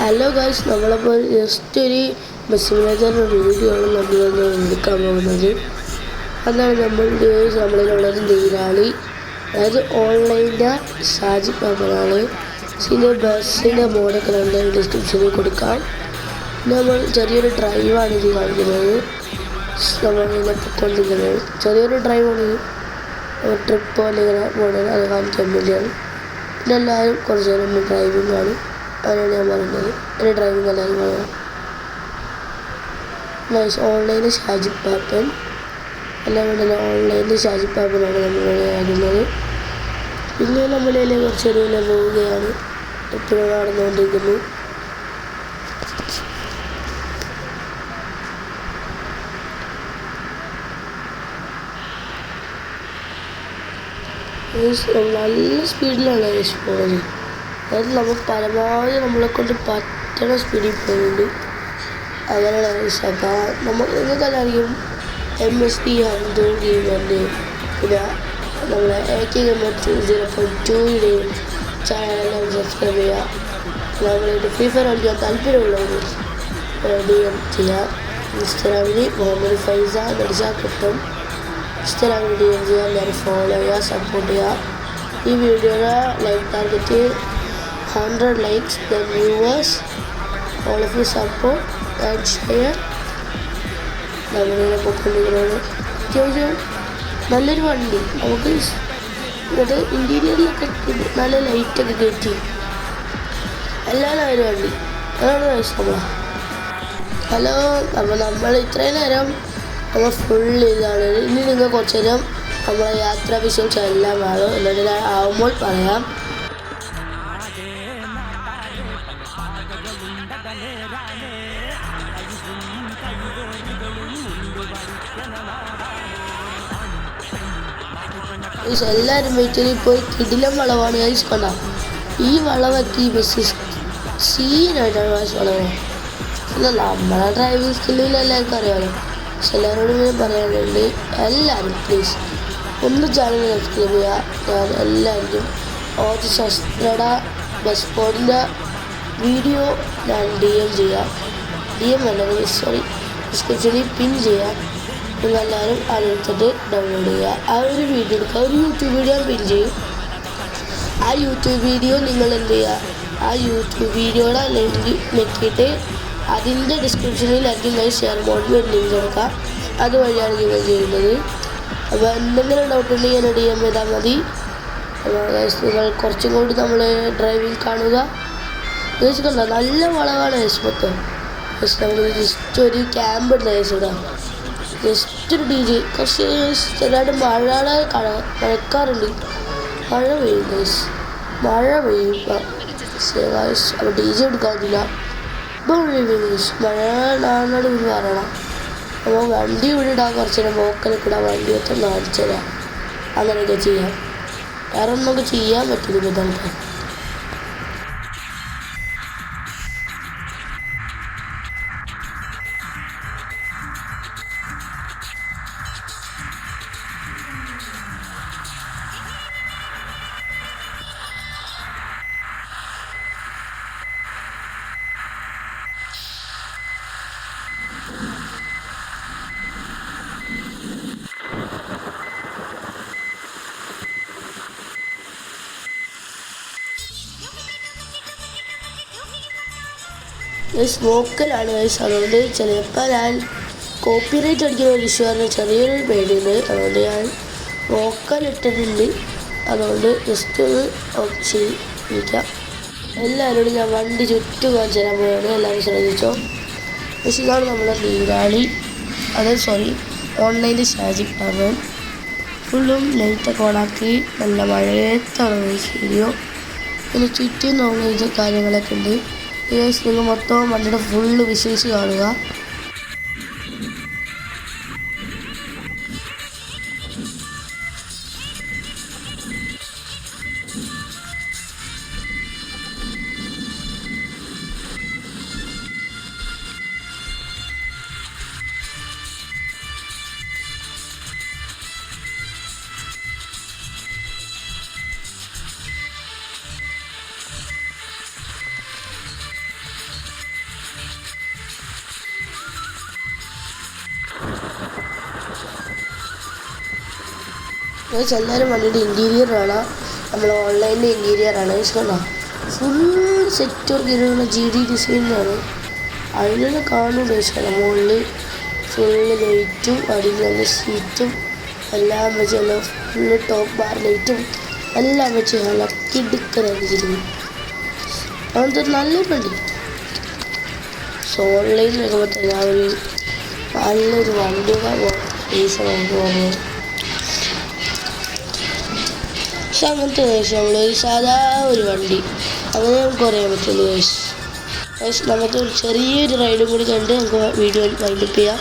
Hello guys, നമ്മളപ്പോൾ just ഒരു ബസ്സിമിനേറ്ററിൻ്റെ video ആണ് നമ്മളൊന്ന് എടുക്കാൻ പോകുന്നത്. അതാണ് നമ്മളിലുള്ളത് നീരാളി, അതായത് ഓൺലൈൻ്റെ ഷാജി പാപ്പനാണ്. ഇതിൻ്റെ ബസ്സിൻ്റെ മോഡൊക്കെ നമ്മൾ ഡിസ്ക്രിപ്ഷനിൽ കൊടുക്കാം. നമ്മൾ ചെറിയൊരു ഡ്രൈവാണ് ഇത് കാണിക്കുന്നത്. നമ്മളിങ്ങനെ പൊയ്ക്കൊണ്ടിരിക്കുന്നത് ചെറിയൊരു ഡ്രൈവാണ്, ട്രിപ്പോ അല്ലെങ്കിൽ മോഡൽ അത് കാണിക്കാൻ വേണ്ടിയാണ്. പിന്നെ എല്ലാവരും കുറച്ച് നേരം ഡ്രൈവിംഗ് ആണ്, അതിനാണ് ഞാൻ പറയുന്നത്. എൻ്റെ ഡ്രൈവിംഗ് എല്ലാവരും പറയാം. നൈസ്. ഓൺലൈനിൽ ഷാജി പാപ്പൻ എല്ലാം കൊണ്ടല്ല, ഓൺലൈനിൽ ഷാജി പാപ്പനാണ് നമ്മളിവിടെ ആകുന്നത്. പിന്നെ നമ്മളതിൽ കുറച്ചൊരു പോവുകയാണ്, എപ്പോഴും നടന്നുകൊണ്ടിരിക്കുന്നു. നല്ല സ്പീഡിലാണ് പോകുന്നത്. അതായത് നമ്മൾ പരമാവധി നമ്മളെക്കൊണ്ട് പറ്റണ സ്പീഡിൽ പോകുന്നുണ്ട്. അങ്ങനെയാണ് അപ്പോൾ നിങ്ങൾക്കെല്ലാവർക്കും MSD 100 ഗെയിമറിൻ്റെ പിന്നെ നമ്മളെ AK0.2യുടെ ചാനലെല്ലാം സബ്സ്ക്രൈബ് ചെയ്യുക. നമ്മളുടെ ഫ്രീ ഫയർ കളിക്കാൻ താല്പര്യമുള്ളവർ DM ചെയ്യുക. ഇൻസ്റ്റാഗ്രാമിൽ മുഹമ്മദ് ഫൈസ നടിച്ചാൽ കിട്ടും. ഇൻസ്റ്റാഗ്രാമിൽ DM ചെയ്യുക, എല്ലാവരും ഫോളോ ചെയ്യുക, സപ്പോർട്ട് ചെയ്യുക. ഈ വീഡിയോയുടെ like target 100 likes, then viewers, all of you support and share. നമ്മളിങ്ങനെ പോയിക്കൊണ്ടിരിക്കുന്നത് അത്യാവശ്യം നല്ലൊരു വണ്ടി. നമുക്ക് എന്നിട്ട് ഇൻറ്റീരിയറിലൊക്കെ നല്ല ലൈറ്റൊക്കെ കയറ്റി എല്ലാം ഒരു വണ്ടി. അതാണ് ഇഷ്ടം. ഹലോ, അപ്പോൾ നമ്മൾ ഇത്രയും നേരം നമ്മൾ ഫുൾ ഇതാണ്. ഇനി നിങ്ങൾ കുറച്ച് നേരം നമ്മളെ യാത്രാ വിശേഷം എല്ലാം ആകും. എന്നിട്ട് ഞാൻ ആവുമ്പോൾ പറയാം. എല്ലാവരും വെയിറ്റ് ഇപ്പോൾ കിടിലം വളവാണ് ഗൈസ്. കണ്ട ഈ വളവൊക്കെ ഈ ബസ് സീനായിട്ടാണ് ഗൈസ് വളവ്. അല്ല, നമ്മളെ ഡ്രൈവിംഗ് സ്കില്ലിൽ എല്ലാവർക്കും അറിയാമല്ലോ. പക്ഷെ എല്ലാവരോടും ഇങ്ങനെ പറയാനുണ്ട്, എല്ലാവരും പ്ലീസ് ഒന്ന് ചാനൽ സബ്സ്ക്രൈബ് ചെയ്യുക. ഞാൻ എല്ലാവർക്കും ശസ്ത്രയുടെ ബസ് സ്പോട്ടിൻ്റെ വീഡിയോ ഞാൻ DM ചെയ്യാം. DM അല്ല, സോറി, ഡിസ്ക്രിപ്ഷനിൽ പിൻ ചെയ്യാം. നിങ്ങളെല്ലാവരും അതെടുത്തിട്ട് ഡൗൺലോഡ് ചെയ്യുക. ആ ഒരു വീഡിയോ എടുക്കുക, ഒരു യൂട്യൂബ് വീഡിയോ പിൻ ചെയ്യും. ആ യൂട്യൂബ് വീഡിയോ നിങ്ങൾ എന്ത് ചെയ്യുക, ആ യൂട്യൂബ് വീഡിയോയുടെ ലിങ്ക് ഞെക്കിയിട്ട് അതിൻ്റെ ഡിസ്ക്രിപ്ഷനിലായിരിക്കും നിങ്ങൾ ഷെയർ മോഡിൽ ഒരു ലിങ്ക് കൊടുക്കുക. അതുവഴിയാണ് നിങ്ങൾ ചെയ്യുന്നത്. അപ്പോൾ എന്തെങ്കിലും ഡൗട്ട് ഉണ്ടെങ്കിൽ ഞാൻ DM ചെയ്താൽ മതി. നിങ്ങൾ കുറച്ചും കൂടി നമ്മൾ ഡ്രൈവിംഗ് കാണുക. കണ്ട നല്ല വളവാണ് മൊത്തം. നമ്മൾ ജസ്റ്റ് ഒരു ക്യാമ്പ് ഉണ്ട് ഇവിടെ, ജസ്റ്റ് ഒരു DJ. കുറച്ച് ചെറുതായിട്ട് മഴക്കാറുണ്ട്, മഴ പെയ്യും മഴ പെയ്യും. അപ്പോൾ DJ എടുക്കാറില്ല. മഴ കാണാണ്ട് ഇവർ പറയണം. അപ്പോൾ വണ്ടി ഇവിടെ ഇടാൻ കുറച്ച് നേരം മോക്കലൊക്കെ ഇടാൻ വണ്ടി ഒറ്റ കാണിച്ചു തരാം. അങ്ങനെയൊക്കെ ചെയ്യാം. വേറെ ഒന്നും നമുക്ക് ചെയ്യാൻ പറ്റില്ല നമുക്ക്. വോക്കലാണ് ഗൈസ്. അതുകൊണ്ട് ചിലപ്പോൾ ഞാൻ കോപ്പിറൈറ്റ് അടിക്കുന്ന ഒരു ഇഷ്യൂ ആണ്, ചെറിയൊരു പേടിയുണ്ട്. അതുകൊണ്ട് ഞാൻ വോക്കൽ ഇട്ടിട്ടുണ്ട്. അതുകൊണ്ട് ജസ്റ്റ് ഒന്ന് ഓഫ് ചെയ്യിക്കാം. എല്ലാവരോടും ഞാൻ വണ്ടി ചുറ്റും കാണിച്ചു തരാൻ പോവുകയാണ്, എല്ലാവരും ശ്രദ്ധിച്ചോ. പക്ഷേ ഇതാണ് നമ്മുടെ നീരാളി, ഓൺലൈനിൽ ഷാജി പാപ്പൻ. ഫുള്ളും ലൈറ്റൊക്കെ ഓണാക്കി നല്ല മഴയത്താണ് വീഡിയോ. പിന്നെ ചുറ്റും നോക്കുന്ന കാര്യങ്ങളൊക്കെ ഉണ്ട്. നിങ്ങൾ മൊത്തം വണ്ടിയുടെ ഫുള്ള് വിഷ്വൽസ് കാണുക. എല്ലാവരും വണ്ടിയുടെ ഇൻറ്റീരിയർ കാണാം. നമ്മൾ ഓൺലൈനിൻ്റെ ഇൻറ്റീരിയറാണ് കണ്ടോ. ഫുൾ സെറ്റ് വർക്കിലുള്ള GD ഡിസൈനാണ്. അതിൽ കാണും കണ്ടോ. മുകളിൽ ഫുള്ള് ലൈറ്റും അടിയിൽ നല്ല സീറ്റും എല്ലാം വെച്ച് നല്ല ഫുള്ള് ടോപ്പ് ബാർ ലൈറ്റും എല്ലാം വെച്ച് നല്ല കിടുക്കനാക്കിച്ചിരുന്നു. അങ്ങനത്തെ നല്ലൊരു വണ്ടി. ഓൺലൈനിൽ നോക്കുമ്പോൾ തന്നെ ആ ഒരു നല്ലൊരു വണ്ടിയുടെ പൈസ നമുക്ക് പോകുന്നത്. പക്ഷെ അങ്ങനത്തെ നമ്മളൊരു സാധാ ഒരു വണ്ടി അങ്ങനെ നമുക്ക് പറയാൻ പറ്റുള്ളൂ. നമുക്ക് ഒരു ചെറിയൊരു റൈഡും കൂടി കണ്ട് നമുക്ക് വീഡിയോ വൈൻഡപ്പ് ചെയ്യാം.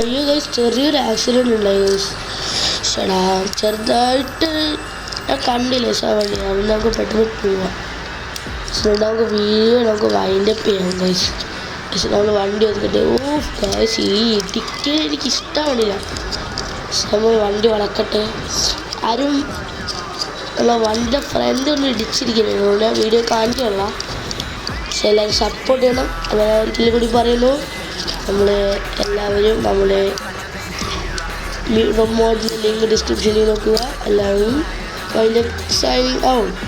അയ്യോ ഗൈസ്, ചെറിയൊരു ആക്സിഡൻറ്റ് ഉണ്ടായി ഗൈസ്. ചേടാ ചെറുതായിട്ട് ഞാൻ കണ്ടില്ല. വണ്ടി അവിടെ നമുക്ക് പെട്ടെന്ന് പോവാം. നമുക്ക് വീഡിയോ നമുക്ക് വൈൻഡപ്പ് ചെയ്യാം ഗൈസ്. പക്ഷെ നമ്മൾ വണ്ടി ഒതുക്കട്ടെ. ഗൈസ് ഈ ഇടിക്ക് എനിക്ക് ഇഷ്ടമാണില്ല. നമ്മൾ വണ്ടി വളക്കട്ടെ. ആരും ഉള്ള വണ്ടിയുടെ ഫ്രണ്ട് ഒന്ന് ഇടിച്ചിരിക്കുന്നത് ഞാൻ വീഡിയോ കാണിക്കല്ല. പക്ഷെ എല്ലാവരും സപ്പോർട്ട് ചെയ്യണം. അങ്ങനെ ഒരിക്കലും കൂടി പറയുന്നു, നമ്മൾ എല്ലാവരും നമ്മുടെ മോഡിൻ്റെ ലിങ്ക് ഡിസ്ക്രിപ്ഷനിൽ നോക്കുക. എല്ലാവരും സൈനിങ് ഔട്ട്.